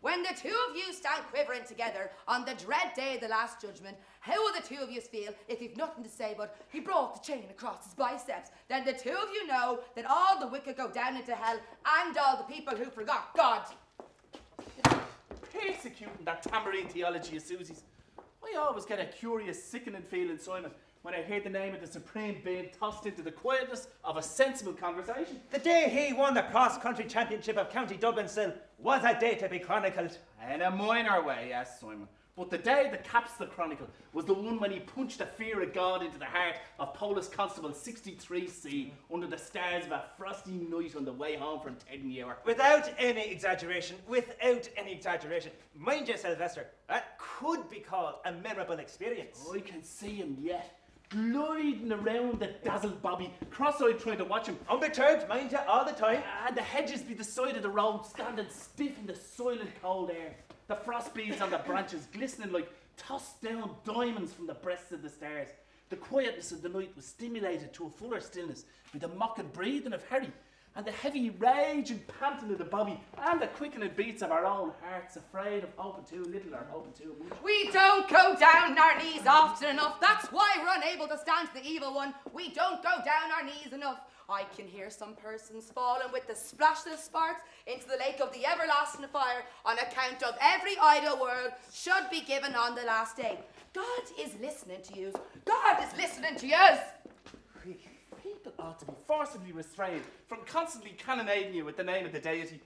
When the two of you stand quivering together on the dread day of the last judgment, how will the two of you feel if you've nothing to say but he brought the chain across his biceps? Then the two of you know that all the wicked go down into hell and all the people who forgot God. Persecuting that tambourine theology of Susie's. I always get a curious, sickening feeling, Simon, when I hear the name of the supreme being tossed into the quietness of a sensible conversation. The day he won the cross-country championship of County Dublin still was a day to be chronicled. In a minor way, yes, Simon. But the day that caps the chronicle was the one when he punched the fear of God into the heart of Police Constable 63C under the stars of a frosty night on the way home from Tedney Hour. Without any exaggeration, mind you, Sylvester, that could be called a memorable experience. I can see him yet, gliding around the dazzled bobby, cross-eyed trying to watch him. Unperturbed, mind you, all the time. And the hedges by the side of the road standing stiff in the silent cold air. The frost beads on the branches glistening like tossed down diamonds from the breasts of the stars. The quietness of the night was stimulated to a fuller stillness by the mocking breathing of Harry and the heavy rage and panting of the bobby and the quickening beats of our own hearts, afraid of hoping too little or hoping too much. We don't go down on our knees often enough. That's why we're unable to stand the evil one. We don't go down our knees enough. I can hear some persons falling with the splash of sparks into the lake of the everlasting fire on account of every idle word should be given on the last day. God is listening to you. God is listening to you. People ought to be forcibly restrained from constantly cannonading you with the name of the deity.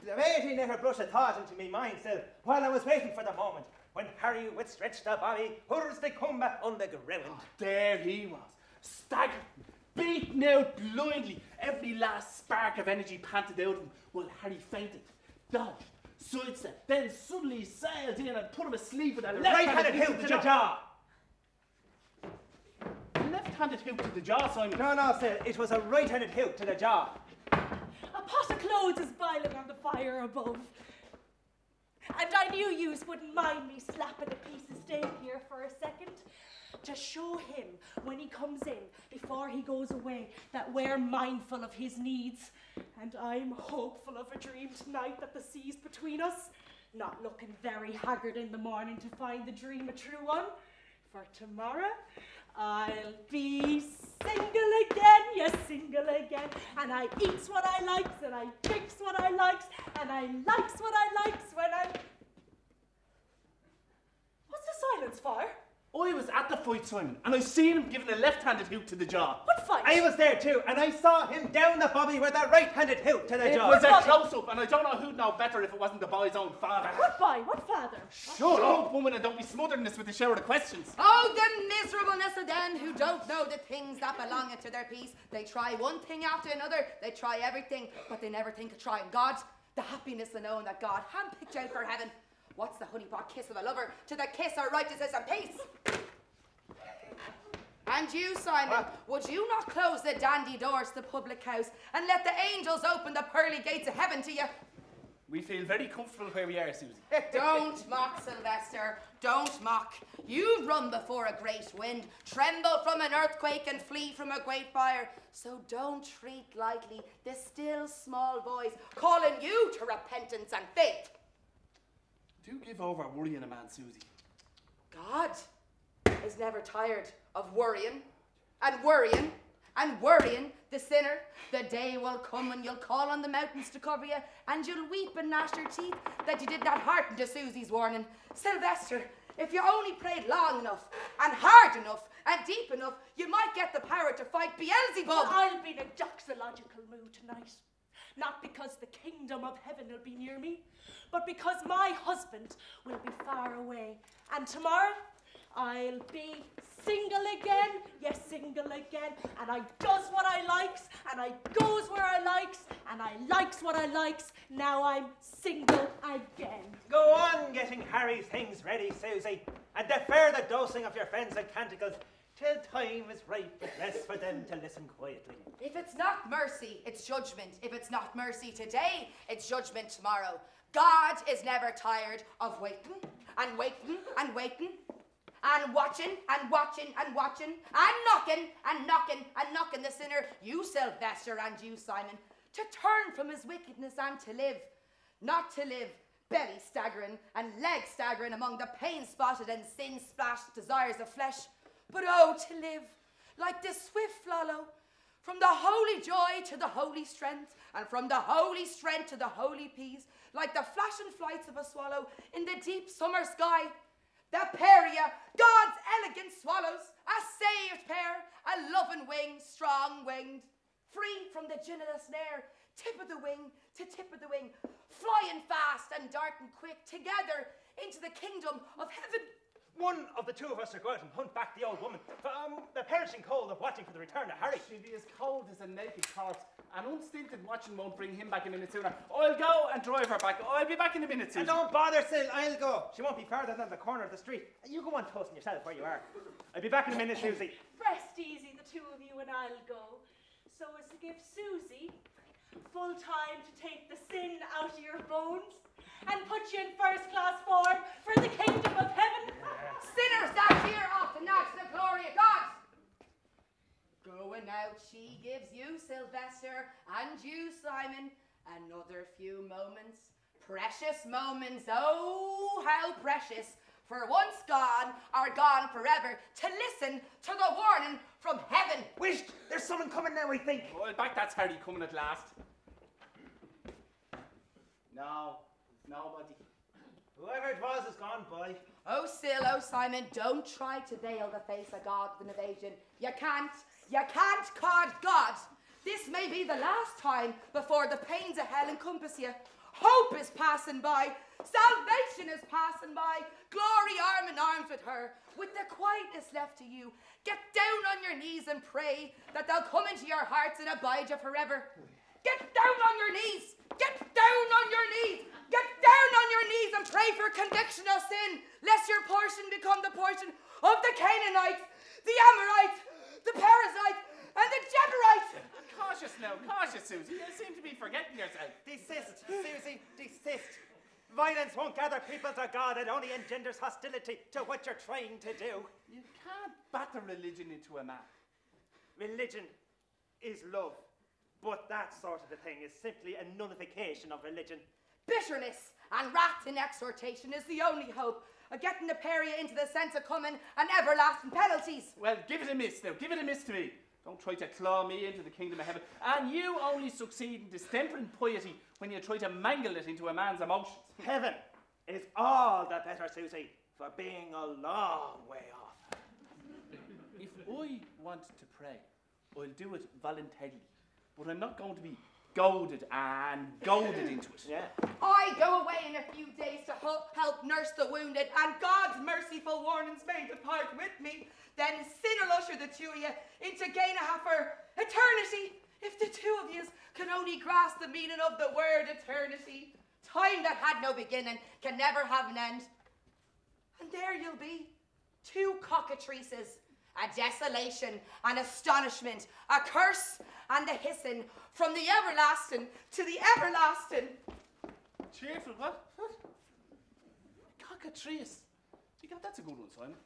The deity never brushed a thought into me mind still while I was waiting for the moment when Harry would stretch the body, hurls the combat on the ground. Oh, there he was, staggered, beaten out blindly, every last spark of energy panted out of him, while Harry fainted, dodged, sidestepped, then suddenly sailed in and put him asleep with a right-handed hook to the jaw. Left-handed hook to the jaw, Simon. No, sir, it was a right-handed hook to the jaw. A pot of clothes is boiling on the fire above. And I knew yous wouldn't mind me slapping a piece of steak here for a second. To show him when he comes in, before he goes away, that we're mindful of his needs. And I'm hopeful of a dream tonight that the sea's between us. Not looking very haggard in the morning to find the dream a true one. For tomorrow, I'll be single again, yes, single again. And I eats what I likes, and I drinks what I likes, and I likes what I likes when I'm... What's the silence for? I was at the fight, Simon, and I seen him giving a left-handed hook to the jaw. What fight? I was there too, and I saw him down the bobby with a right-handed hook to the jaw. It was a close-up, and I don't know who'd know better if it wasn't the boy's own father. What boy? What father? Shut up, woman, and don't be smothering us with a shower of questions. Oh, the miserableness of them who don't know the things that belong to their peace. They try one thing after another, they try everything, but they never think of trying God. The happiness of knowing that God handpicked out for heaven. What's the honeypot kiss of a lover to the kiss of righteousness and peace? And you, Simon, would you not close the dandy doors to the public house and let the angels open the pearly gates of heaven to you? We feel very comfortable where we are, Susie. Don't mock, Sylvester. Don't mock. You run before a great wind, tremble from an earthquake and flee from a great fire. So don't treat lightly the still small voice calling you to repentance and faith. Do give over worrying a man, Susie. God is never tired of worrying and worrying and worrying the sinner. The day will come when you'll call on the mountains to cover you, and you'll weep and gnash your teeth that you did not hearken to Susie's warning. Sylvester, if you only prayed long enough and hard enough and deep enough, you might get the power to fight Beelzebub. Well, I'll be in a doxological mood tonight. Not because the kingdom of heaven will be near me, but because my husband will be far away. And tomorrow, I'll be single again, yes, single again, and I does what I likes, and I goes where I likes, and I likes what I likes. Now I'm single again. Go on getting Harry's things ready, Susie, and defer the dosing of your friends and canticles till time is ripe with less for them to listen quietly. If it's not mercy, it's judgment. If it's not mercy today, it's judgment tomorrow. God is never tired of waiting and waiting and waiting and watching and watching and watching and knocking and knocking and knocking the sinner, you Sylvester and you Simon, to turn from his wickedness and to live. Not to live, belly staggering and leg staggering among the pain-spotted and sin-splashed desires of flesh. But oh, to live like this swift flalo, from the holy joy to the holy strength, and from the holy strength to the holy peace, like the flashing flights of a swallow in the deep summer sky. The paria, God's elegant swallows, a saved pair, a loving wing, strong-winged, free from the gin of the snare, tip of the wing to tip of the wing, flying fast and darting quick, together into the kingdom of heaven. One of the two of us are going to hunt back the old woman from the perishing cold of watching for the return of Harry. She'll be as cold as a naked corpse, and unstinted watching won't bring him back a minute sooner. I'll go and drive her back. I'll be back in a minute, Susie. And don't bother, Sil, I'll go. She won't be farther than the corner of the street. You go on toasting yourself where you are. I'll be back in a minute, Susie. Rest easy, the two of you, and I'll go. So as to give Susie full time to take the sin out of your bones and put you in first-class form for the kingdom of heaven. Sinners that hear often that's the glory of God. Going out, she gives you, Sylvester, and you, Simon, another few moments. Precious moments, oh, how precious. For once gone, are gone forever, to listen to the warning from heaven. Wisht, there's someone coming now, I think. Well, back that's Harry coming at last. No, nobody. Whoever it was has gone by. Oh, Sil, oh, Simon, don't try to veil the face of God with an evasion. You can't cod God. This may be the last time before the pains of hell encompass you. Hope is passing by. Salvation is passing by. Glory arm in arms with her. With the quietness left to you, get down on your knees and pray that they'll come into your hearts and abide you forever. Get down on your knees. Get down on your knees. Get down on your knees and pray for conviction of sin, lest your portion become the portion of the Canaanites, the Amorites, the Perizzites, and the Jeberites. Cautious now, cautious, Susie. You seem to be forgetting yourself. Desist, Susie, desist. Violence won't gather people to God. It only engenders hostility to what you're trying to do. You can't batter religion into a man. Religion is love, but that sort of a thing is simply a nullification of religion. Bitterness and wrath in exhortation is the only hope of getting the paria into the sense of coming and everlasting penalties. Well, give it a miss now. Give it a miss to me. Don't try to claw me into the kingdom of heaven. And you only succeed in distempering piety when you try to mangle it into a man's emotions. Heaven is all the better, Susie, for being a long way off. If I want to pray, I'll do it voluntarily. But I'm not going to be goaded and goaded into it. Yeah. I go away in a few days to help nurse the wounded, and God's merciful warnings may depart with me. Then sin will usher the two of you into Gainaha for eternity. If the two of you can only grasp the meaning of the word eternity, time that had no beginning can never have an end. And there you'll be, two cockatrices, a desolation, an astonishment, a curse and a hissing, from the everlasting to the everlasting. Cheerful, what? Cockatrice. That's a good one, Simon.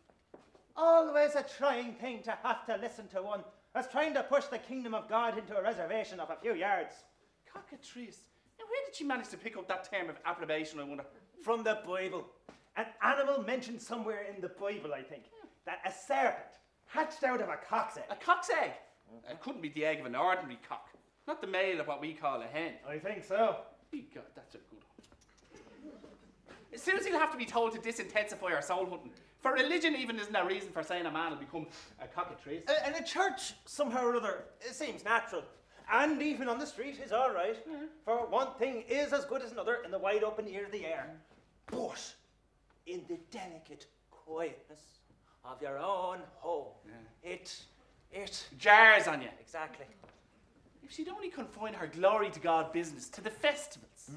Always a trying thing to have to listen to one as trying to push the kingdom of God into a reservation of a few yards. Cockatrice. Now, where did she manage to pick up that term of approbation, I wonder? From the Bible. An animal mentioned somewhere in the Bible, I think, that a serpent hatched out of a cock's egg. A cock's egg? It couldn't be the egg of an ordinary cock. Not the male of what we call a hen. I think so. God, that's a good one. Susie will have to be told to disintensify her soul hunting. For religion even isn't a reason for saying a man will become a cockatrice. And a church, somehow or other, it seems natural. And even on the street is all right. For one thing is as good as another in the wide open ear of the air. But in the delicate quietness of your own home, it jars on you. Exactly. If she'd only confine her glory to God business to the festivals.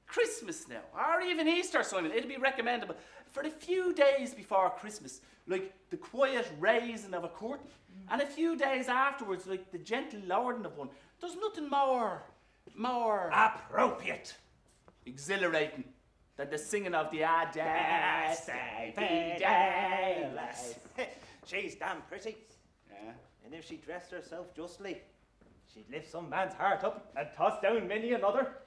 Christmas now, or even Easter, Simon, it'd be recommendable for a few days before Christmas, like the quiet raising of a curtain, and a few days afterwards, like the gentle lowering of one. There's nothing more appropriate, exhilarating than the singing of the Adeste Fidelis. She's damn pretty. Yeah. And if she dressed herself justly, she'd lift some man's heart up and toss down many another.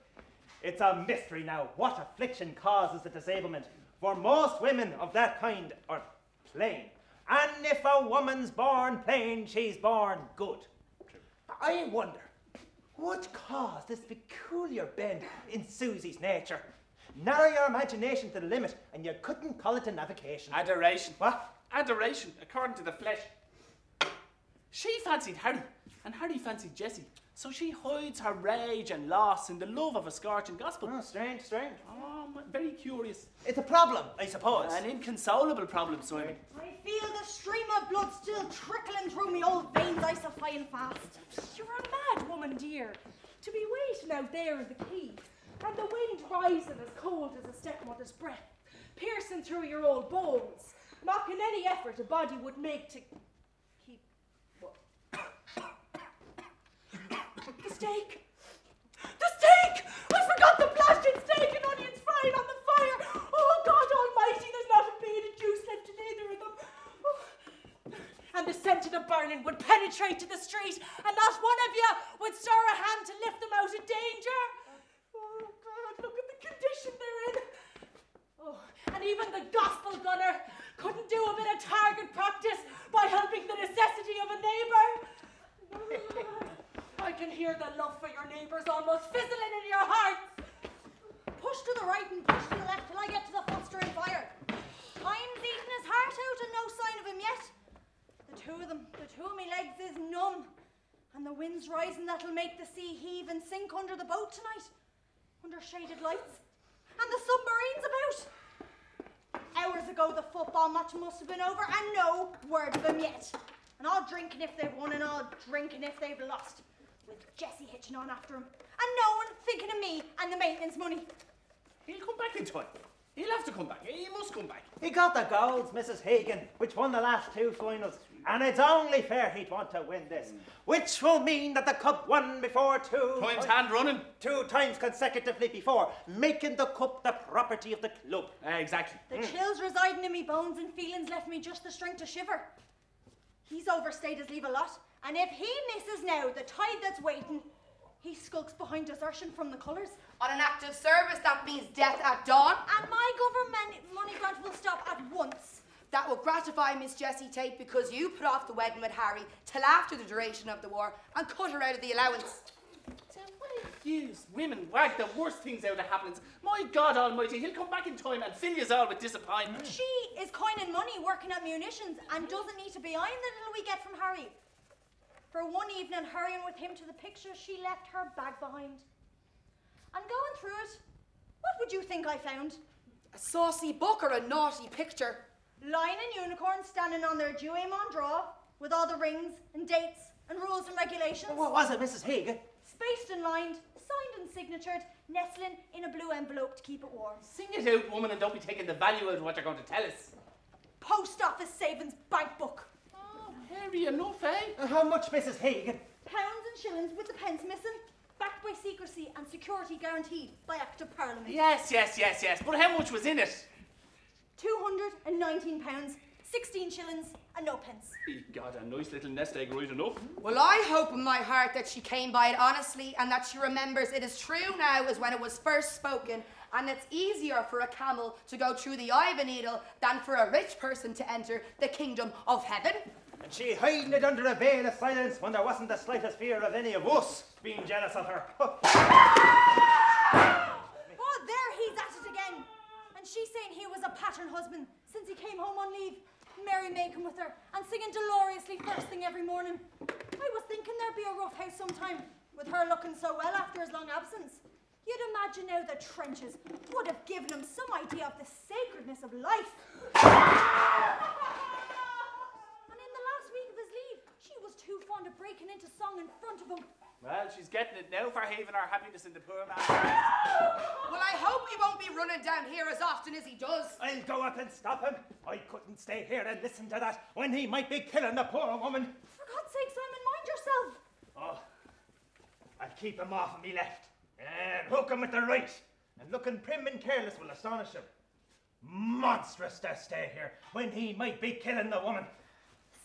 It's a mystery now what affliction causes the disablement, for most women of that kind are plain. And if a woman's born plain, she's born good. I wonder, what caused this peculiar bend in Susie's nature? Narrow your imagination to the limit, and you couldn't call it a navigation. Adoration. What? Adoration, according to the flesh. She fancied Harry, and Harry fancied Jessie. So she hides her rage and loss in the love of a scorching gospel. Oh, strange, strange. Oh, very curious. It's a problem, I suppose. An inconsolable problem, Simon. I feel the stream of blood still trickling through me old veins, isophying fast. You're a mad woman, dear. To be waiting out there in the quay, and the wind rising as cold as a stepmother's breath, piercing through your old bones, mocking any effort a body would make to keep what? The steak! The steak! I forgot the blasted steak and onions frying on the fire! Oh, God almighty, there's not a bean of juice left in either of them. Oh. And the scent of the burning would penetrate to the street, and not one of you would stir a hand to lift them out of danger. Oh, God, look at the condition they're in. Oh, and even the gospel gunner couldn't do a bit of target practice by helping the necessity of a neighbour. I can hear the love for your neighbours almost fizzling in your hearts. Push to the right and push to the left till I get to the fostering fire. Time's eating his heart out and no sign of him yet. The two of me legs is numb. And the wind's rising that'll make the sea heave and sink under the boat tonight. Under shaded lights. And the submarine's about. Hours ago the football match must have been over and no word of him yet. And all drinking if they've won and all drinking if they've lost. With Jessie hitching on after him. And no one thinking of me and the maintenance money. He'll come back in time. He'll have to come back. He must come back. He got the goals, Mrs. Hagan, which won the last two finals. And it's only fair he'd want to win this. Which will mean that the cup won before Times hand running. 2 times consecutively before, making the cup the property of the club. Exactly. The chills residing in me bones and feelings left me just the strength to shiver. He's overstayed his leave a lot, and if he misses now the tide that's waiting, he skulks behind desertion from the colours. On an active service, that means death at dawn. And my government money grant will stop at once. That will gratify Miss Jessie Tate because you put off the wedding with Harry till after the duration of the war and cut her out of the allowance. You women wag the worst things out of happenings. My God almighty, he'll come back in time and fill you all with disappointment. She is coining money working at munitions and doesn't need to be eyeing the little we get from Harry. For one evening, hurrying with him to the picture, she left her bag behind. And going through it, what would you think I found? A saucy book or a naughty picture? Lion and unicorn standing on their Duémon draw with all the rings and dates and rules and regulations. What was it, Mrs. Hagan? Spaced and lined, signed and signatured, nestling in a blue envelope to keep it warm. Sing it out, woman, and don't be taking the value out of what you're going to tell us. Post office savings bank book. Oh, hairy enough, eh? How much, Mrs. Hagan? Pounds and shillings with the pence missing. Backed by secrecy and security guaranteed by Act of Parliament. Yes. But how much was in it? £219, 16 shillings and no pence. God, a nice little nest egg right enough. Well, I hope in my heart that she came by it honestly and that she remembers it is true now as when it was first spoken, and it's easier for a camel to go through the eye of a needle than for a rich person to enter the kingdom of heaven. And she hiding it under a veil of silence when there wasn't the slightest fear of any of us being jealous of her. Oh, there he's at it again. And she's saying he was a pattern husband since he came home on leave, merry-making with her and singing deloriously first thing every morning. I was thinking there'd be a rough house sometime, with her looking so well after his long absence. You'd imagine now the trenches would have given him some idea of the sacredness of life. And in the last week of his leave, she was too fond of breaking into song in front of him. Well, she's getting it now for having our happiness in the poor man. Well, I hope he won't be running down here as often as he does. I'll go up and stop him. I couldn't stay here and listen to that when he might be killing the poor woman. For God's sake, Simon, mind yourself. Oh, I'll keep him off of me left and hook him with the right. And looking prim and careless will astonish him. Monstrous to stay here when he might be killing the woman.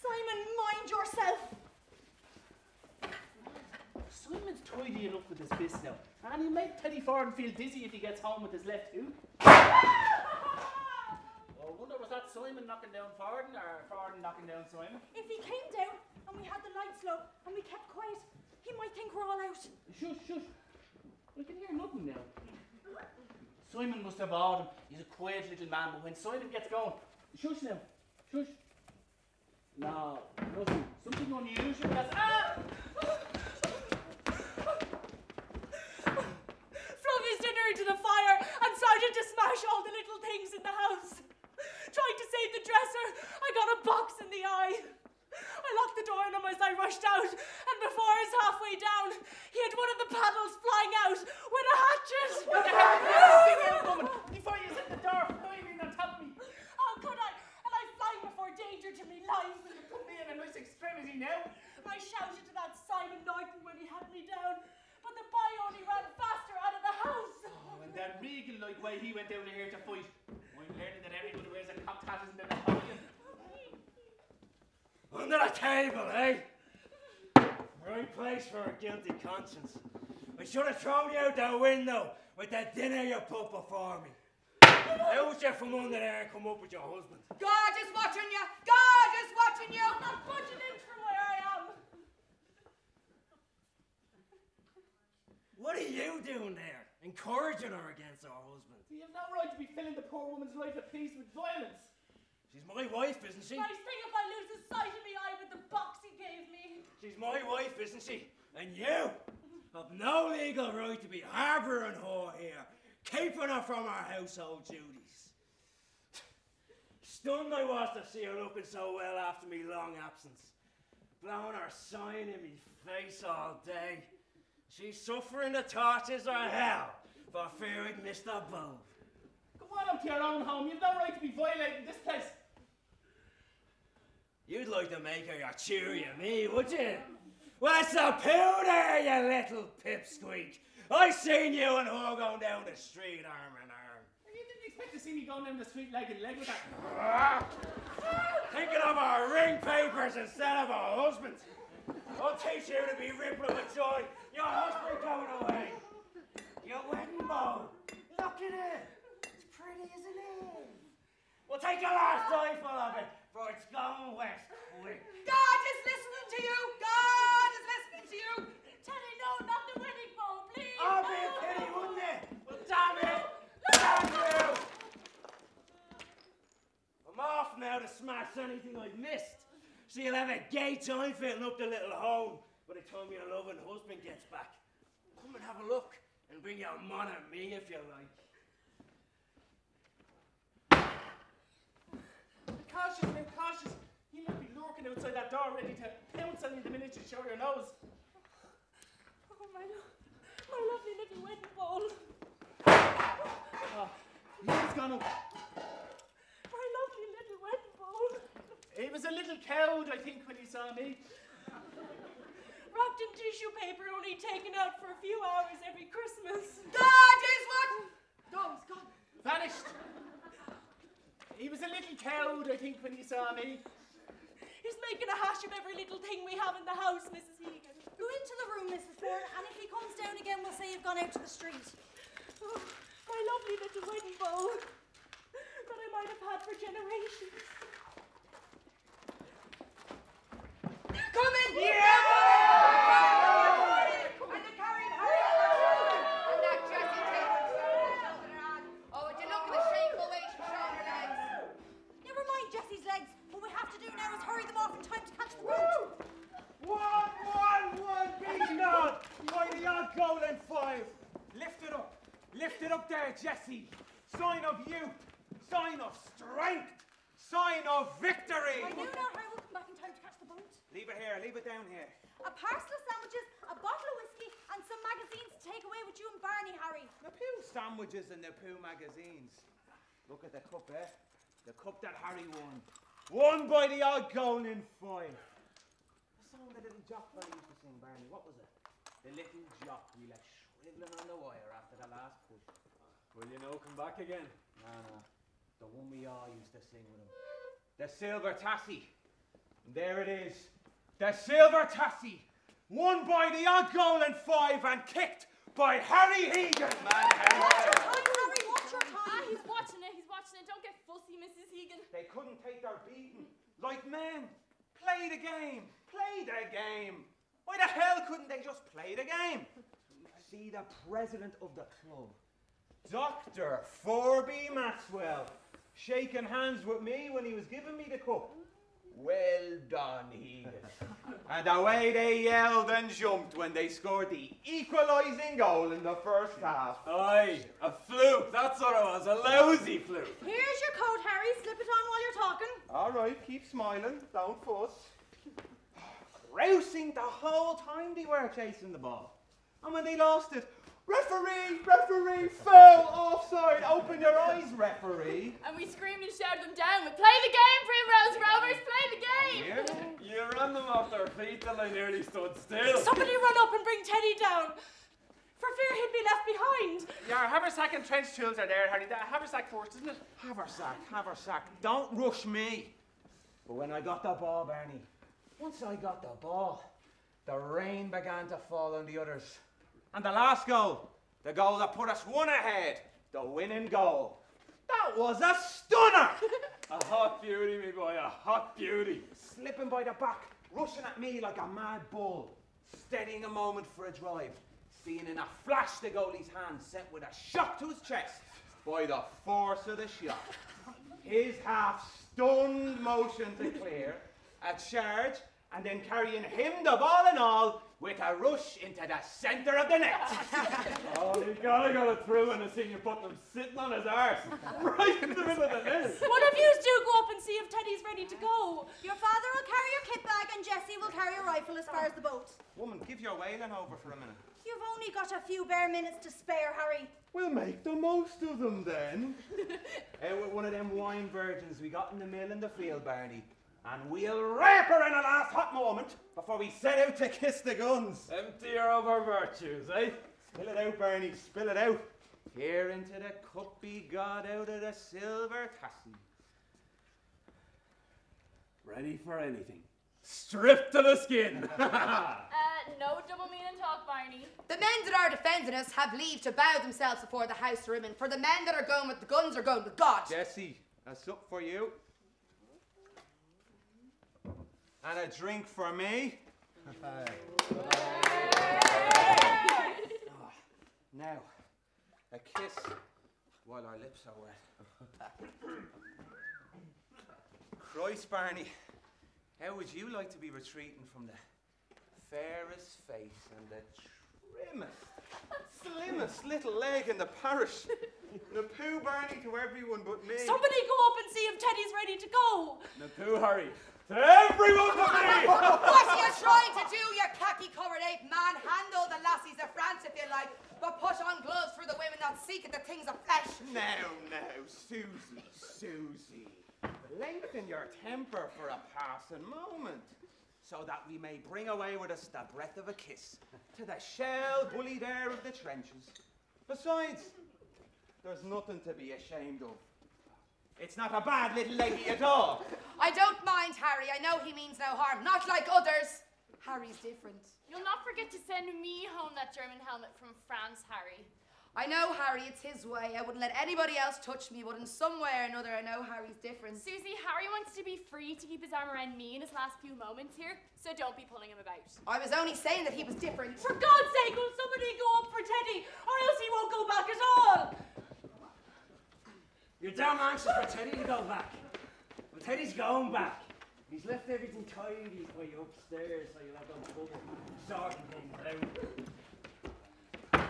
Simon, mind yourself. Simon's tidy enough with his fist now. And he'll make Teddy Forden feel dizzy if he gets home with his left hook. Oh, I wonder, was that Simon knocking down Forden or Forden knocking down Simon? If he came down and we had the lights low and we kept quiet, he might think we're all out. Shush, shush. We can hear nothing now. Simon must have awed him. He's a quiet little man, but when Simon gets going, shush now, shush. No, nothing. Something unusual. That's Flung his dinner into the fire and started to smash all the little things in the house. Trying to save the dresser, I got a box in the eye. I locked the door on him as I rushed out, and before I was halfway down, he had one of the paddles flying out with a hatchet. what the hell is this woman? Before you hit the door, climbing on top of me. How could I? And I flying before danger to me life. You put me in a nice extremity now. I shouted to that Simon Norton when he had me down, but the boy only ran faster out of the house. Oh, and that regal-like way he went down here to fight. I'm learning that everybody wears a cocked hat isn't a Napoleon. Under the table, eh? Right place for a guilty conscience. I should have thrown you out the window with that dinner you put before me. Out you from under there and come up with your husband. God is watching you. God is watching you. I'm not budging in from where I am. What are you doing there? Encouraging her against her husband. You have no right to be filling the poor woman's life at peace with violence. She's my wife, isn't she? Nice thing if I lose the sight of me eye with the box he gave me. She's my wife, isn't she? And you have no legal right to be harbouring her here, keeping her from her household duties. Stunned I was to see her looking so well after me long absence, blowing her sign in me face all day. She's suffering the tortures of hell for fear I'd miss the boat. Go on up to your own home. You've no right to be violating this place. You'd like to make her your cheery of me, would you? Well, it's a poo there, you little pipsqueak. I seen you and her going down the street arm in arm. You didn't expect to see me going down the street leg in leg with that. Thinking of our ring papers instead of our husband. I'll teach you to be rippling with joy. Your husband going away. Your wedding bow. Look at it. It's pretty, isn't it? We'll take a last eyeful of it, for it's going west quick. God is listening to you. God is listening to you. Teddy, no, not the wedding bow, please. I'll be a pity, wouldn't it? Well, damn it. Damn you. I'm off now to smash anything I've missed. So you'll have a gay time filling up the little home by the time your loving husband gets back. Come and have a look and bring your man and me if you like. Cautious now, cautious. You might be lurking outside that door ready to pounce on you the minute you show your nose. Oh, my lovely little wedding bowl. Oh, he's gone up. My lovely little wedding bowl. He was a little cowed, I think, when he saw me. Wrapped in tissue paper, only taken out for a few hours every Christmas. God is what? No, he's gone. Vanished. He was a little cowed, I think, when he saw me. He's making a hash of every little thing we have in the house, Mrs. Egan. Go into the room, Mrs. Bourne, and if he comes down again, we'll say you've gone out to the street. Oh, my lovely little wedding bowl that I might have had for generations. Come in. Yeah! And the carrying hurry and that dressing table shoulder on. Oh, would you look at the shameful way she's showing her legs? Never mind Jessie's legs. What we have to do now is hurry them off in time to catch the boat. One, beating on by the odd goal and 5. Lift it up there, Jessie. Sign of youth, sign of strength, sign of victory. I knew not how we'll come back in time to catch the boat. Leave it here, leave it down here. A parcel of sandwiches, a bottle of whiskey, and some magazines to take away with you and Barney, Harry. The Pooh sandwiches and the Pooh magazines. Look at the cup, eh? The cup that Harry won. Won by the odd goal in 5. The song the little jock fella used to sing, Barney. What was it? The little jock we left shriveling on the wire after the last push. Will you know come back again? No. The one we all used to sing with him. The silver Tassie. And there it is. The silver Tassie. Won by the odd goal in 5 and kicked by Harry Hegan. Watch your time, Harry, watch your Ah, time. he's watching it, Don't get fussy, Mrs. Hegan. They couldn't take their beating. Like men. Play the game. Play the game. Why the hell couldn't they just play the game? See the president of the club, Dr. Forby Maxwell, shaking hands with me when he was giving me the cup. Well done, Hegan. And the way they yelled and jumped when they scored the equalising goal in the first half. Aye, a fluke, that's what it was, a lousy fluke. Here's your coat, Harry. Slip it on while you're talking. All right, keep smiling, don't fuss. Rousing the whole time they were chasing the ball. And when they lost it, referee, foul, offside, open your eyes, referee. And we screamed and shouted them down. We play the game, Primrose Rovers, play the game. Yeah. You ran them off their feet till they nearly stood still. Somebody run up and bring Teddy down, for fear he'd be left behind. Your haversack and trench tools are there, Harry. That haversack first, isn't it? Haversack, don't rush me. But when I got the ball, Barney, once I got the ball, the rain began to fall on the others. And the last goal, the goal that put us one ahead, the winning goal. That was a stunner! A hot beauty, me boy, a hot beauty. Slipping by the back, rushing at me like a mad bull, steadying a moment for a drive, seeing in a flash the goalie's hand sent with a shock to his chest by the force of the shot. His half-stunned motion to clear, a charge, and then carrying him the ball and all with a rush into the centre of the net. Oh, you gotta got it through and I seen you putting him sitting on his arse, right in the middle of the net. One of you do go up and see if Teddy's ready to go. Your father will carry your kit bag and Jessie will carry a rifle as far as the boat. Woman, give your wailing over for a minute. You've only got a few bare minutes to spare, Harry. We'll make the most of them then. With one of them wine virgins we got in the mill in the field, Barney. And we'll rape her in a last hot moment before we set out to kiss the guns. Empty her of her virtues, eh? Spill it out, Barney, spill it out. Here into the cup be got out of the silver Tassie. Ready for anything. Stripped to the skin. No double meaning talk, Barney. The men that are defending us have leave to bow themselves before the house women, for the men that are going with the guns are going with God. Jessie, a sup for you. And a drink for me. Now, a kiss while our lips are wet. Christ, Barney, how would you like to be retreating from the fairest face and the trimmest, slimmest little leg in the parish? The poo, Barney, to everyone but me. Somebody go up and see if Teddy's ready to go. Napoo, Harry. To everyone but me! What are you trying to do, you khaki-covered ape man? Handle the lassies of France if you like, but put on gloves for the women that seek the things of flesh. Now, Susie. Lengthen your temper for a passing moment, so that we may bring away with us the breath of a kiss to the shell-bullied air of the trenches. Besides, there's nothing to be ashamed of. It's not a bad little leggy at all. I don't mind Harry. I know he means no harm. Not like others. Harry's different. You'll not forget to send me home that German helmet from France, Harry. I know Harry, it's his way. I wouldn't let anybody else touch me, but in some way or another, I know Harry's different. Susie, Harry wants to be free to keep his arm around me in his last few moments here, so don't be pulling him about. I was only saying that he was different. For God's sake, will somebody go up for Teddy, or else he won't go back at all. You're damn anxious for Teddy to go back. Well, Teddy's going back. He's left everything tidy for you upstairs, so you'll have those bubble sorting things out.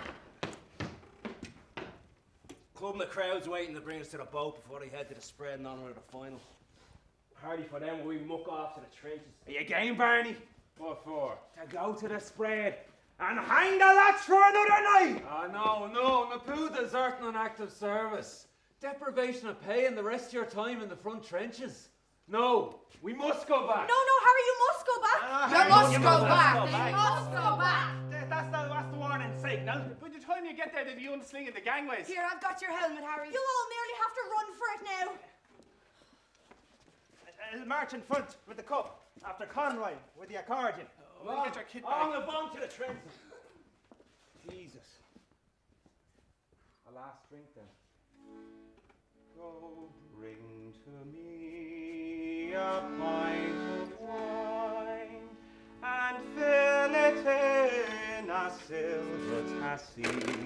Club and the crowd's waiting to bring us to the boat before they head to the spread and on to the final. Party for them when we muck off to the trenches. Are you game, Barney? What for? To go to the spread and hang the lads for another night. Ah, no, Napoo deserting on active service. Deprivation of pay and the rest of your time in the front trenches. No, we must go back. No, Harry, you must go back. You must go back. You must go back. That's the warning's sake. Now, by the time you get there, they'll be unslinging the gangways. Here, I've got your helmet, Harry. You'll all nearly have to run for it now. March in front with the cup, after Conroy with the accordion. on, get your kit back. On, on to the trenches. Jesus. A last drink then. Go bring to me a pint of wine and fill it in a silver Tassie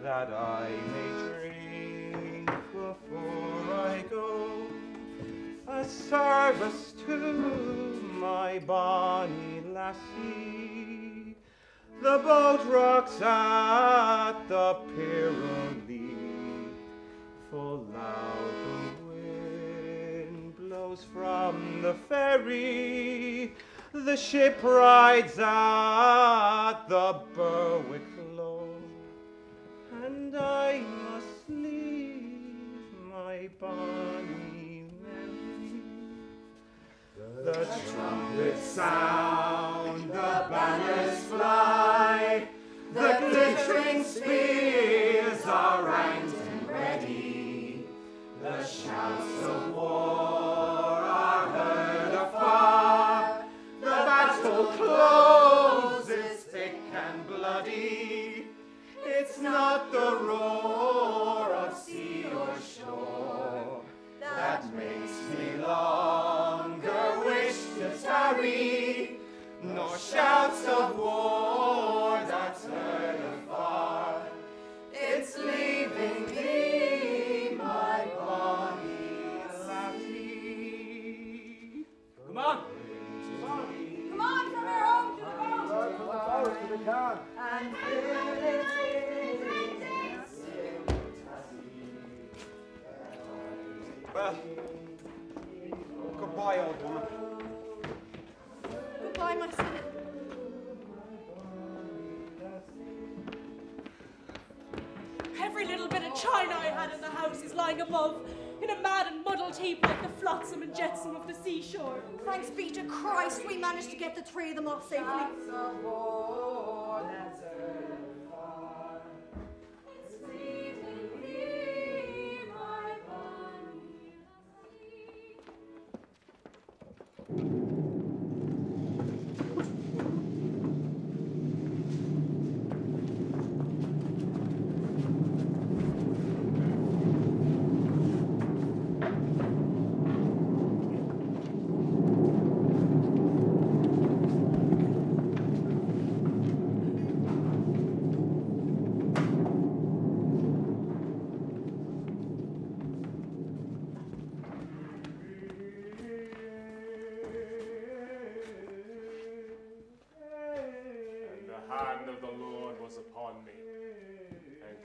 that I may drink before I go. A service to my bonny lassie. The boat rocks at the pier only, full loud the wind blows from the ferry. The ship rides at the Berwick low, and I must leave my bonny Mary. The trumpets sound, the banners fly, the glittering spears are ranked and ready. The shouts of war are heard afar. The battle closes thick and bloody. It's not the roar of sea or shore that makes me longer wish to tarry, nor shouts of war that's heard afar. It's leaving thee, my bonny lassie. Come on. Come on from her home to the boat. To the car. And fill it Well, goodbye, old woman. Goodbye, my son. Every little bit of china I had in the house is lying above, in a mad and muddled heap like the flotsam and jetsam of the seashore. Thanks be to Christ, we managed to get the three of them off safely.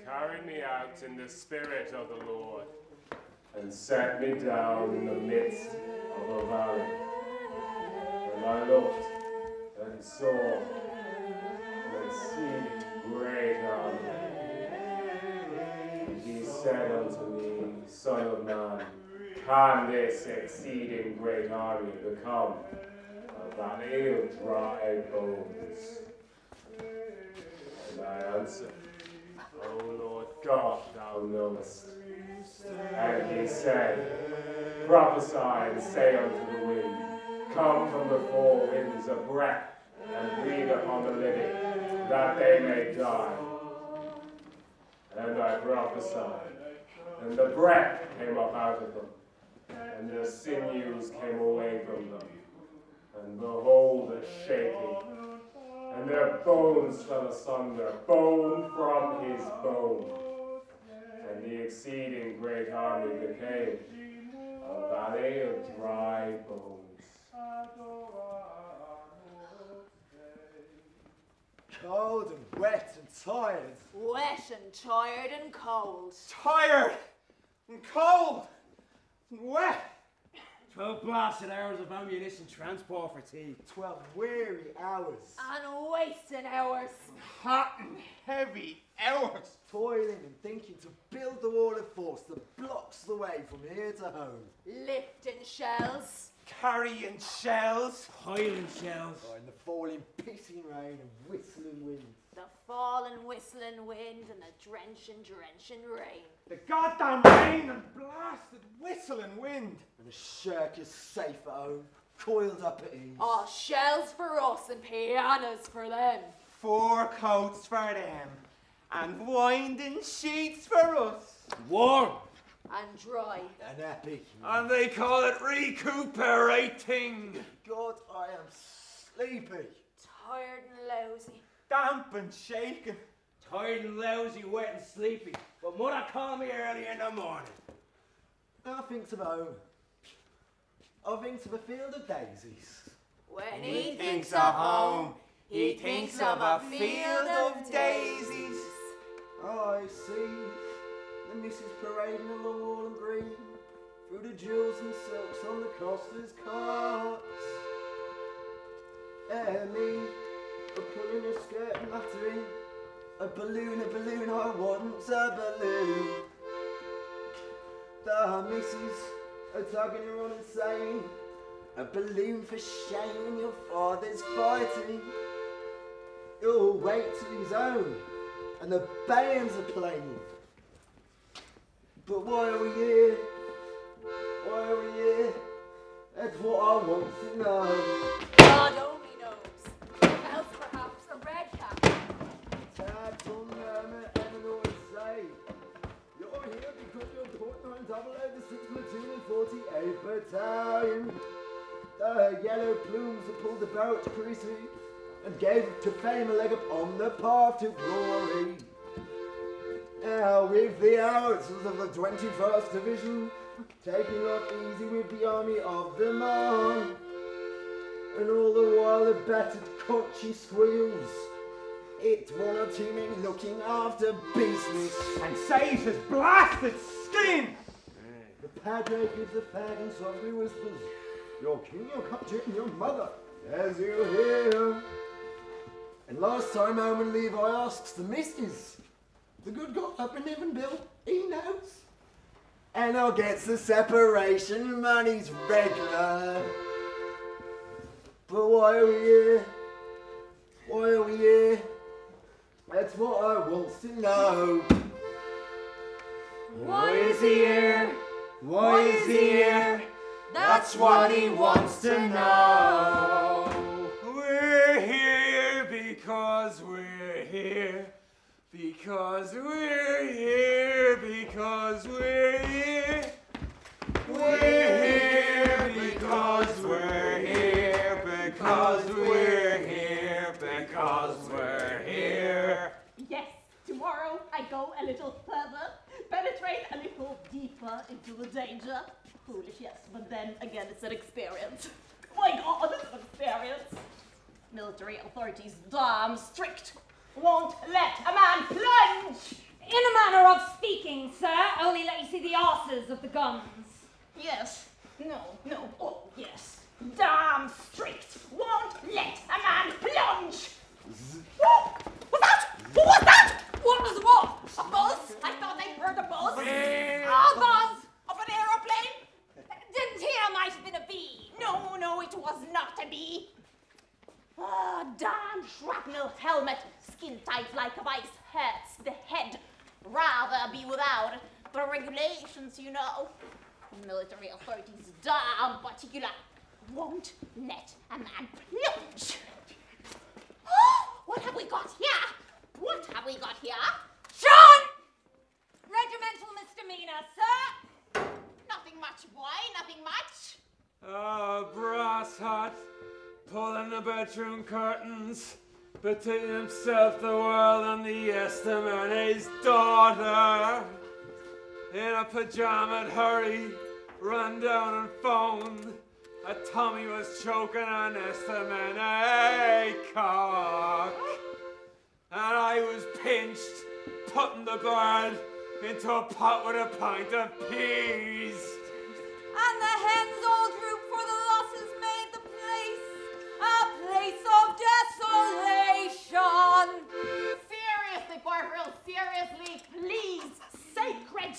Carried me out in the spirit of the Lord, and set me down in the midst of a valley. And I looked and saw an exceeding great army. And he said unto me, Son of man, can this exceeding great army become a valley of dry bones? And I answered, O Lord God, thou knowest. And he said, Prophesy and say unto the wind, Come from the four winds of breath, and breathe upon the living, that they may die. And I prophesied, and the breath came up out of them, and the sinews came away from them, and behold a shaking, and their bones fell asunder, bone from his bone. And the exceeding great army became a valley of dry bones. Cold and wet and tired. Wet and tired and cold. Tired and cold and wet. 12 blasted hours of ammunition transport for tea. 12 weary hours. And wasting hours. Hot and heavy hours. Toiling and thinking to build the wall of force that blocks the way from here to home. Lifting shells. Carrying shells. Piling shells. Oh, and the falling pissing rain and whistling wind. The falling, whistling wind and the drenching rain. The goddamn rain and blasted whistling wind. And the shirk is safe at home. coiled up at ease. Oh, shells for us and pianos for them. 4 coats for them, and winding sheets for us. Warm. And dry. An epic. And they call it recuperating. God, I am sleepy. Tired and lousy. Damp and shaken. Tired and lousy, wet and sleepy. But Mother called me early in the morning. I think of home. I think of a field of daisies. When He thinks of home. He thinks of a field of daisies. I see the missus parading along Walham Green, through the jewels and silks on the costers' carts. Me, a pulling a skirt and muttering, a balloon, I want a balloon. The missus, a tugging her on and saying, a balloon for shame, your father's fighting. You'll wait till he's home, and the bands are playing. But why are we here? Why are we here? That's what I want to know. God only knows. Else perhaps a red cap. Tags on murmur and an always say, you're here because you're putting on 006 platoon and 48 battalion. The yellow plumes that pulled the barracks creasy and gave to fame a leg up on the path to glory. Now with the howitzers of the 21st Division, taking life easy with the army of the Marne, and all the while the battered conch squeals. It's one or two men looking after business And saves his blasted skin. The padre gives a fag and softly whispers, your king, your country, and your mother, as you hear. And last time home and Levi asks the missus, the good God up in heaven, Bill, he knows. And I'll get the separation money's regular. But why are we here? Why are we here? That's what I want to know. Why is he here? Why is he here? That's what he wants to know. We're here because we're here. Because we're here. Because we're here. We're here because we're here. Because we're here. Because we're here. Yes, tomorrow I go a little further, penetrate a little deeper into the danger. Foolish, yes, but then again, it's an experience. My God, it's an experience. Military authorities, damn strict, won't let a man plunge. In a manner of speaking, sir, only let you see the arses of the guns. Yes, no, oh yes. Damn strict, won't let a man plunge. What was that? What was that? What was what? A buzz? I thought I heard a buzz. A buzz! Of an aeroplane? Didn't hear might have been a bee. No, it was not a bee. Ah, damn shrapnel helmet, skin tight like a vice, hurts the head. Rather be without the regulations, you know. Military authorities, damn particular, won't let a man plunge. What have we got here? What have we got here? John! Regimental misdemeanor, sir. Nothing much, boy, nothing much. Oh, brass hot, pulling the bedroom curtains, between himself, the world, and the estimate, his daughter. In a pajama hurry, ran down and phoned. A Tommy was choking on estimate, a cock. And I was pinched, putting the bird into a pot with a pint of peas. And the hens all droop for the losses made the place a place of desolation. Seriously, Corporal, seriously, please. Sacred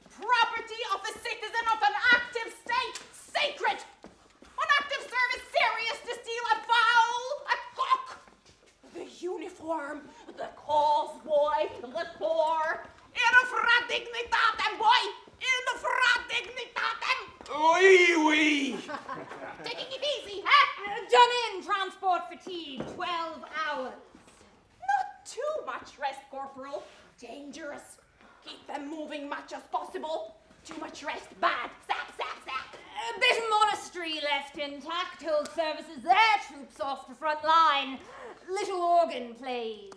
property of a citizen of an active state. Sacred. On active service, serious to steal a fowl, a cock. The uniform, the cause, boy, the corps. Infra dignitatem, boy. Infra dignitatem. Oui, oui. much as possible. Too much rest, bad. Sap, sap, sap. A bit of monastery left intact, hold services there, troops off the front line. Little organ plays.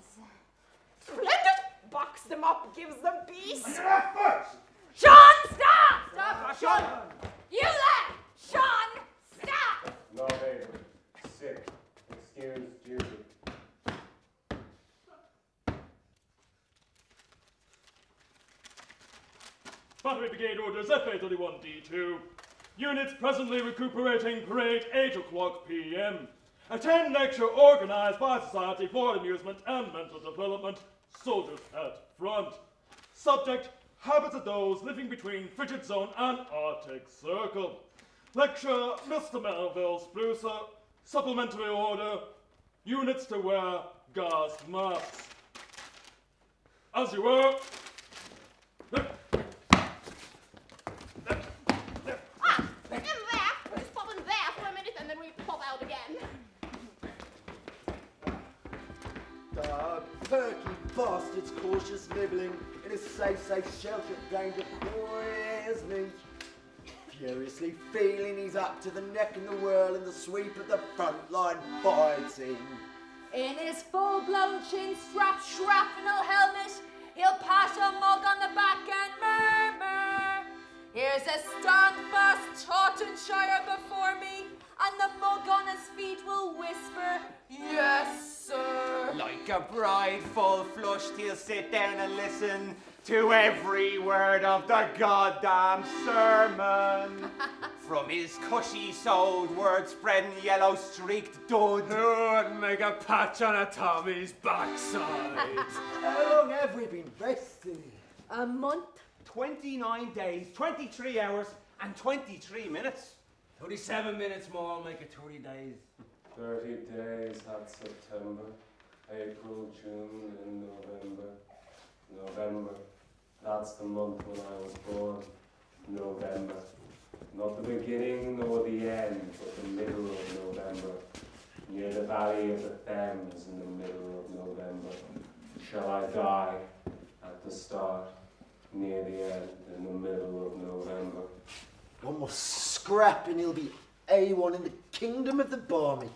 Splendid. Box them up, gives them peace. Sean, stop! Stop, Sean. You there, Sean, stop. Not able. Sick. Excuse duty. Battery Brigade Orders FA31D2. Units presently recuperating parade 8 o'clock p.m. Attend lecture organized by Society for Amusement and Mental Development, Soldiers at Front. Subject, habits of those living between Frigid Zone and Arctic Circle. Lecture, Mr. Melville Sprucer. Supplementary order, units to wear gas masks. As you were. Just pop in there for a minute and then we pop out again. Perky bastards cautious nibbling in a safe shelter danger poisoning. Furiously feeling he's up to the neck in the whirl in the sweep of the front line fighting. In his full-blown chin-strap shrapnel helmet, he'll pat a mug on the back and murmur. Here's a stand-fast Tottenshire before me, and the mug on his feet will whisper, yes, sir. Like a bride full flushed, he'll sit down and listen to every word of the goddamn sermon. From his cushy-souled word-spreading yellow-streaked dud. Who wouldn't make a patch on a Tommy's backside? How long have we been resting? A month. 29 days, 23 hours, and 23 minutes. 37 minutes more, I'll make it 30 days. 30 days had September, April, June, and November. November. That's the month when I was born. November. Not the beginning nor the end, but the middle of November. Near the valley of the Thames in the middle of November. Shall I die at the start, near the end, in the middle of November? One more scrap and he'll be A1 in the kingdom of the barmy.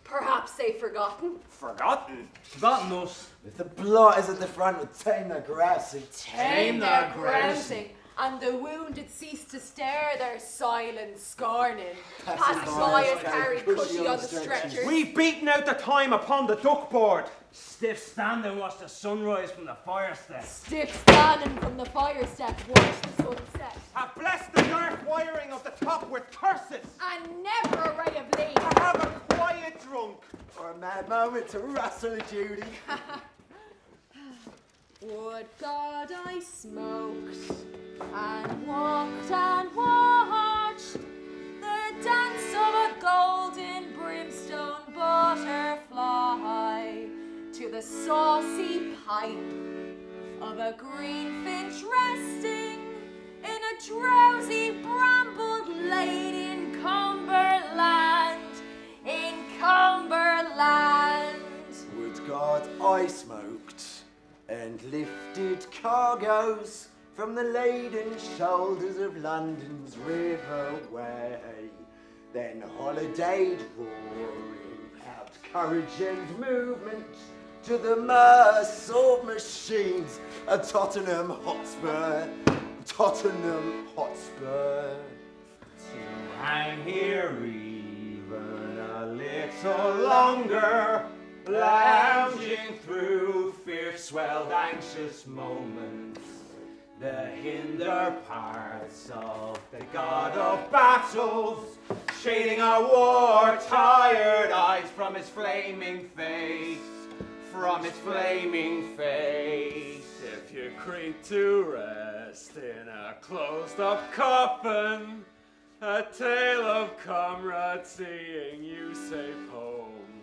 Perhaps they've forgotten. Forgotten? Forgotten us. With the blotters at the front would tame their grousing. Tame their grousing, and the wounded cease to stare their silent scorning. Passing by and carried cushy on the stretchers. We've beaten out the time upon the duckboard. Stiff standing, watch the sunrise from the fire step. Stiff standing from the fire step, watch the sunset. Have blessed the dark wiring of the top with curses. And never a ray of leave. To have a quiet drunk. Or a mad moment to rustle a Judy. Would God I smoked and watched the dance of a golden brimstone butterfly to the saucy pipe of a greenfinch resting in a drowsy bramble glade in Cumberland, Would God I smoked and lifted cargoes from the laden shoulders of London's riverway, then holidayed roaring out courage and movement to the muscle machines at Tottenham Hotspur. Tottenham Hotspur. To hang here even a little longer, lounging through fierce-swelled anxious moments, the hinder parts of the god of battles, shading our war-tired eyes from his flaming face, from his flaming face. If you creep to rest in a closed-up coffin, a tale of comrades seeing you safe home,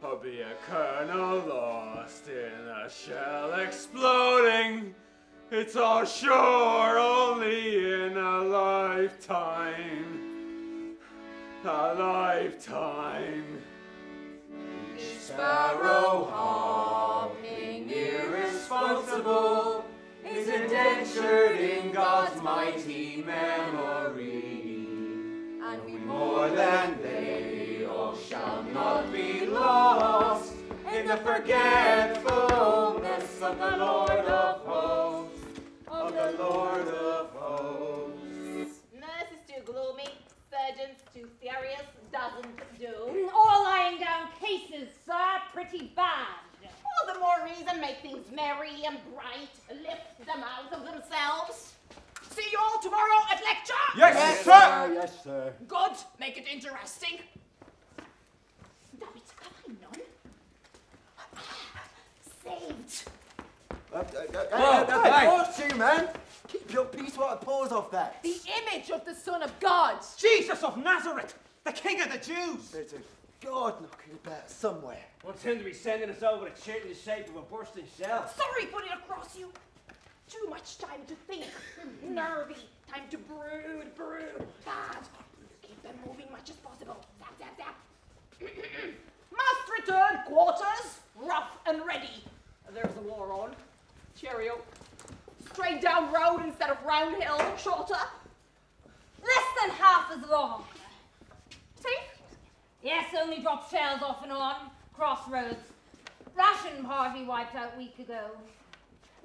or be a colonel lost in a shell exploding, it's all sure only in a lifetime. A lifetime. Sparrow hopping irresponsible is a indentured in God's mighty memory. And we More than they all shall not be lost in the forgetfulness of the Lord of hosts, of the Lord of hosts. Nurses too gloomy, surgeons too serious, doesn't do. all lying down cases, sir, pretty bad. All the more reason make things merry and bright, lift them out of themselves. See you all tomorrow at lecture! Yes, sir! Yes, sir. Good, make it interesting. David, have I none? Saved. Hey, you, man. Keep your peace while I pause off that. The image of the Son of God. Jesus of Nazareth, the King of the Jews. There's a God knocking about somewhere. Wants him to be sending us over a chit in the shape of a bursting shell. Sorry put it across you. Too much time to think. Nervy. Time to brood. Bad. Keep them moving much as possible. Zap, zap, zap. Must return quarters. Rough and ready. There's the war on. Cheerio. Straight down road instead of round hill. Shorter. Less than half as long. Safe? Yes, only dropped shells off and on. Crossroads. Ration party wiped out a week ago.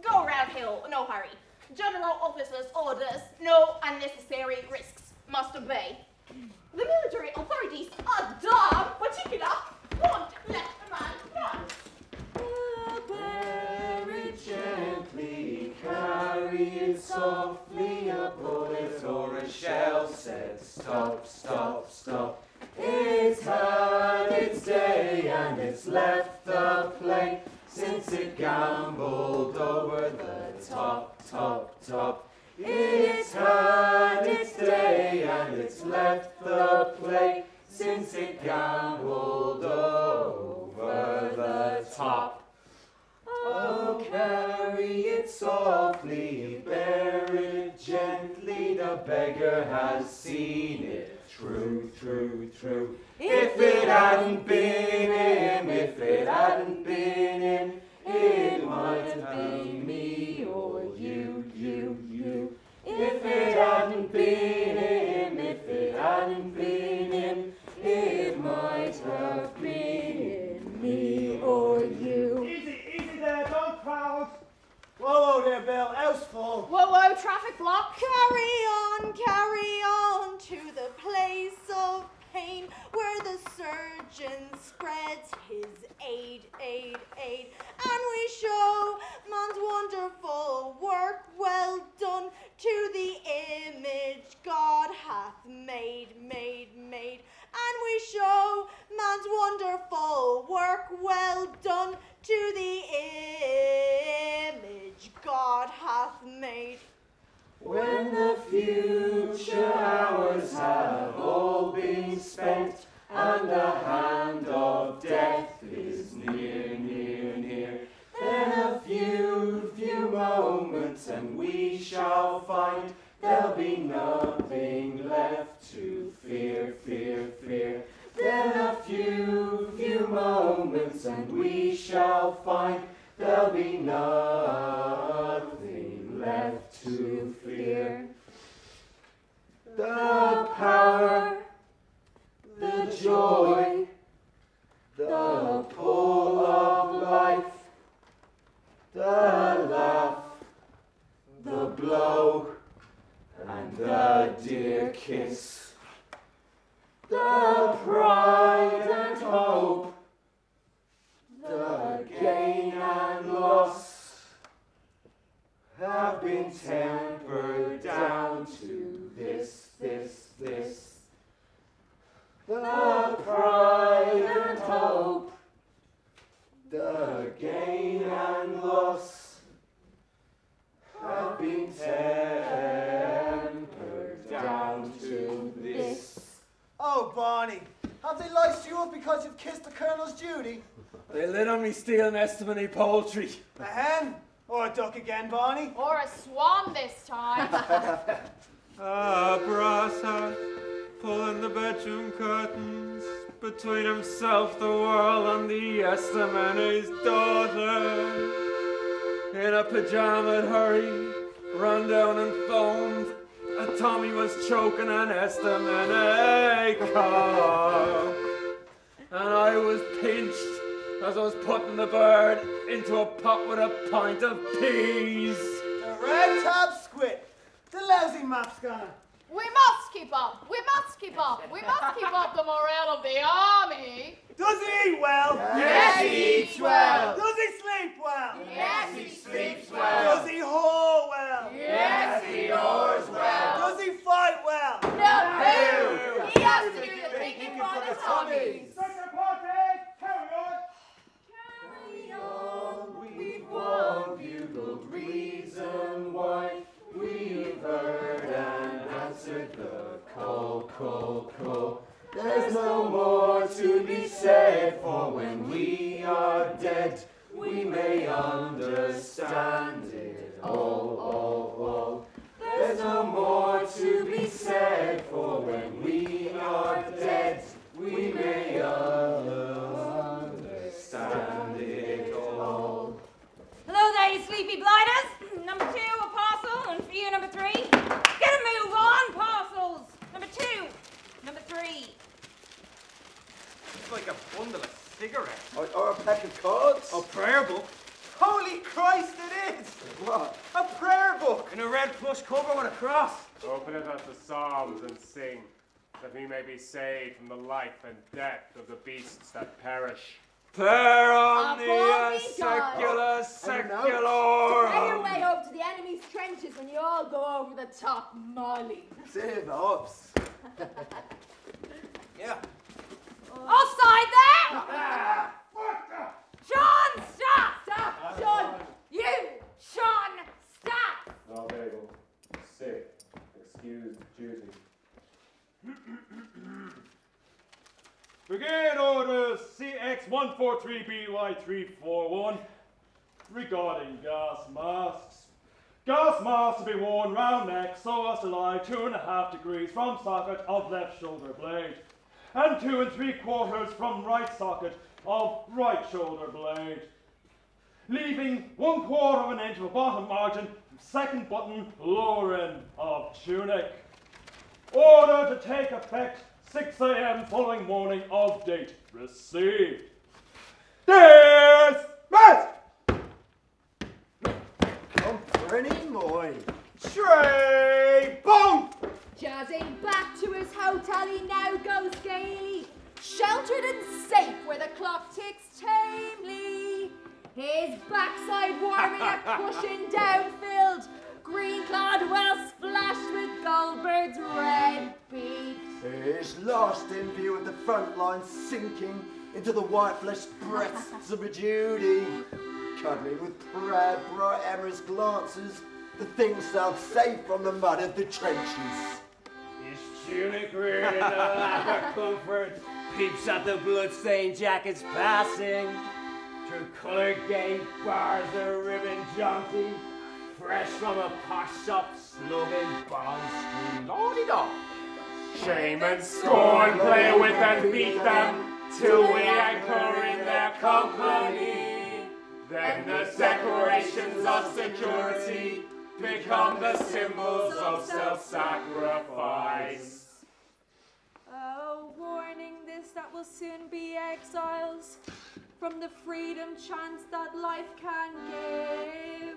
Go round hill. No hurry. General officer's orders. No unnecessary risks. Must obey. The military authorities are dumb, particular. Won't let a man run. Bear it gently, carry it softly, a bullet or a shell said stop, stop, stop. It's had its day and it's left the plane since it gambled over the top, top, top. It's had its day and it's left the plane since it gambled over the top. Oh, carry it softly, bear it gently, the beggar has seen it. True, true, true. If it hadn't been him, if it hadn't been him, it might have been me or you, you, you. If it hadn't been him, if it hadn't been him, it might have been me or you. Easy there, don't crowd. Whoa, there, Bill, house full. Whoa, traffic block. Carry on to the place of pain where the surgeon spreads his aid. And we show man's wonderful work well done to the image God hath made. And we show man's wonderful work well done to the image God hath made. When the future hours have all been spent, and the hand of death is near, near, near, then a few moments and we shall find there'll be nothing left to fear, fear, fear. Then a few moments and we shall find there'll be nothing left to fear. The power, the joy, the pull of life, the laugh, the blow, and the dear kiss, the pride and hope, the gain and loss have been tempered down to this. The pride and hope, the gain and loss have been tempered down to this. Oh, Barney, have they laced you up because you've kissed the Colonel's Judy? They lit on me stealing estimony poultry. A hen? Or a duck again, Barney? Or a swan this time. Ah, brass hat, pulling the bedroom curtains between himself, the world, and the Esther and his daughter. In a pajamaed hurry, ran down and found a Tommy was choking an estimate cow. And I was pinched as I was putting the bird into a pot with a pint of peas. The red-top squid. The lousy map scanner. We must keep up. We must keep up. We must keep up the morale of the army. Does he eat well? Yes, he eats well. Does he sleep well? Yes, he sleeps well. Does he whore well? Yes, he whores well. Does he fight well? No, he has to do the thinking for the Tommies. We've one bugled reason why we've heard and answered the call, call, call. There's no more to be said, for when we are dead, we may understand it all. There's no more to be said, for when we are dead, we may understand it all. Hello there, you sleepy blighters. Number 2, a parcel, and for you, number 3. Get a move on, parcels. Number 2, number 3. It's like a bundle of cigarettes. Or a pack of cards? A prayer book? Holy Christ, it is! What? A prayer book in a red plush cover with a cross. Open it at the Psalms and sing, that we may be saved from the life and death of the beasts that perish. Peronia secular. Play your way over to the enemy's trenches when you all go over the top, Molly. Save ops. Yeah. Offside there! Sean, stop! Stop, Sean! You, Sean, stop! Not able, sick, excused duty. Brigade Orders CX143BY341 regarding gas masks. Gas masks to be worn round neck so as to lie 2.5 degrees from socket of left shoulder blade and 2 3/4 from right socket of right shoulder blade, leaving 1/4 inch of a bottom margin from second button lower end of tunic. Order to take effect 6 a.m. following morning of date received. Dismissed! Comprenny moi. Trey Bone! Jazzing back to his hotel, he now goes gaily, sheltered and safe where the clock ticks tamely. His backside warming a cushion downfilled, green-clad well splashed with Goldbird's red beak. He's lost in view of the front line sinking into the white-fleshed breasts of a Judy. Cuddling with proud, bright, amorous glances, the thing sounds safe from the mud of the trenches. His tunic reared in the lap of comfort, peeps at the blood-stained jackets passing, through coloured gate bars of ribbon jaunty, fresh from a posh shop snug in Bond Street. Lordy-dog! Shame and scorn play with and beat them till we anchor in their company. Then the decorations of security become the symbols of self-sacrifice. Oh, warning this that will soon be exiles from the freedom chance that life can give.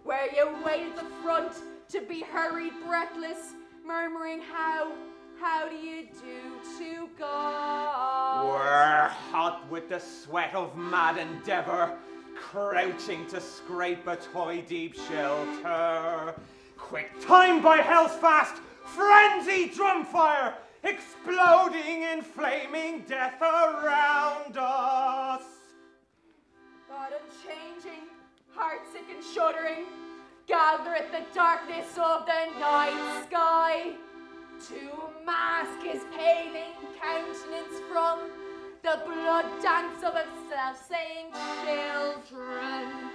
Where you wait at the front to be hurried, breathless, murmuring how do you do to God? We're hot with the sweat of mad endeavour, crouching to scrape a toy-deep shelter. Quick time by hell's fast, frenzied drumfire, exploding in flaming death around us. God unchanging, heartsick and shuddering, gather at the darkness of the night sky to mask his paling countenance from the blood dance of himself, saying children.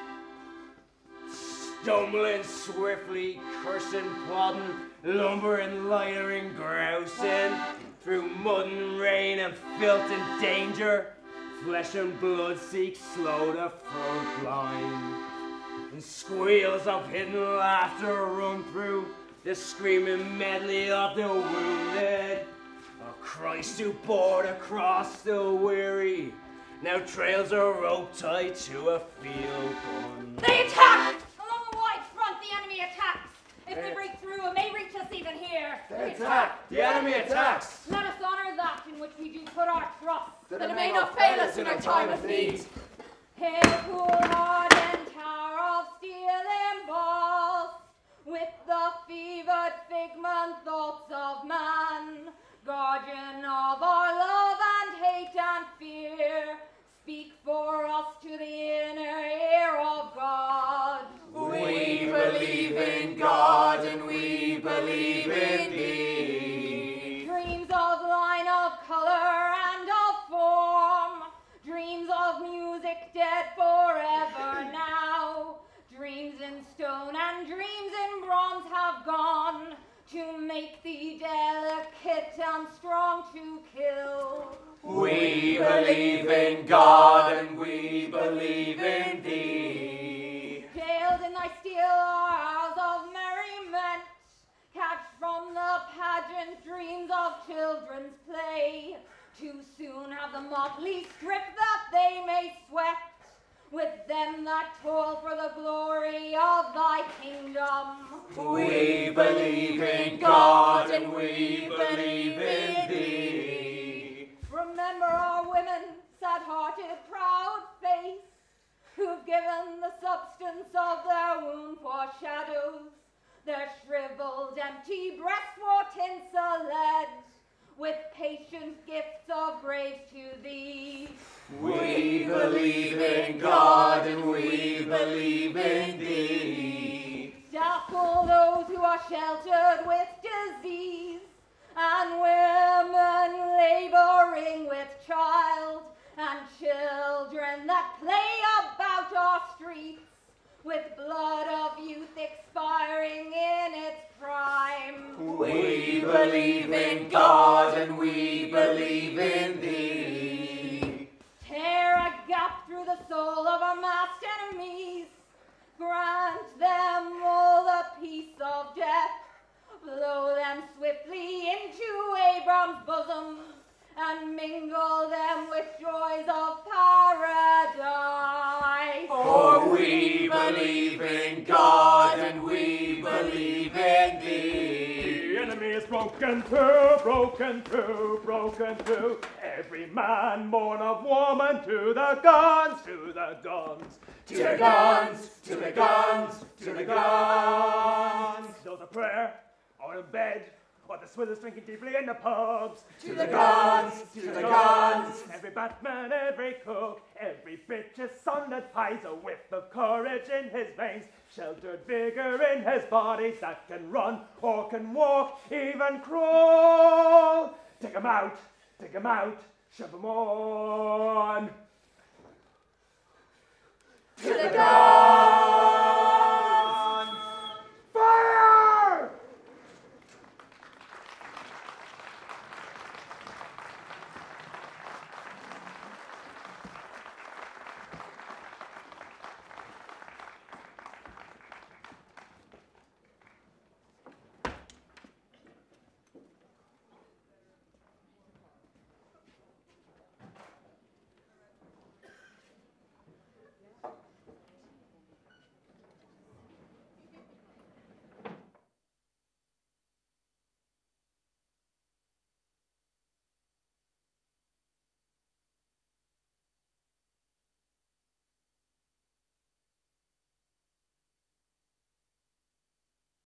Stumbling swiftly, cursing, plodding, lumbering, lightering, grousing, through mud and rain and filth and danger, flesh and blood seek slow the front line. and squeals of hidden laughter run through the screaming medley of the wounded. A Christ who bore the cross still weary, now trails a rope tied to a field gun. They attack! Along a wide front, the enemy attacks. If they break through, it may reach us even here. They attack! The enemy attacks! Let us honor that in which we do put our trust, that it may not fail us in our time of need. Hail, cool hardened tower of steel embossed with the fevered figment thoughts of man, guardian of our love and hate and fear, speak for us to the inner ear of God. We believe in God and we believe in thee. Dreams of line, of color and of form, dreams of music dead forever now, dreams in stone and dreams in bronze have gone to make thee delicate and strong to kill. We believe in God and we believe in thee. Jailed in thy steel are hours of merriment, catch from the pageant dreams of children's play. Too soon have the motley stripped that they may sweat with them that toil for the glory of thy kingdom. We believe in God and we believe in thee. Remember our women, sad-hearted, proud-faced, who've given the substance of their wound for shadows, their shriveled, empty breasts for tinsel led, with patient gifts of grace to thee. We believe in God and we believe in thee. Dapple those who are sheltered with disease, and women laboring with child, and children that play about our streets, with blood of youth expiring in its prime. We believe in God and we believe in thee. Tear a gap through the soul of our masked enemies, grant them all the peace of death, blow them swiftly into Abraham's bosom, and mingle them with joys of paradise. For we believe in God and we believe in thee. The enemy is broken through, broken through, broken through. Every man born of woman to the guns, to the guns. To the guns, to the guns, to the guns. Those a prayer, or in bed, or the swillers drinking deeply in the pubs. To the guns, to the guns. Every batman, every cook, every bitch's son that fights a whiff of courage in his veins, sheltered vigor in his body that can run or can walk, even crawl. Take 'em out, shove 'em on. To the guns.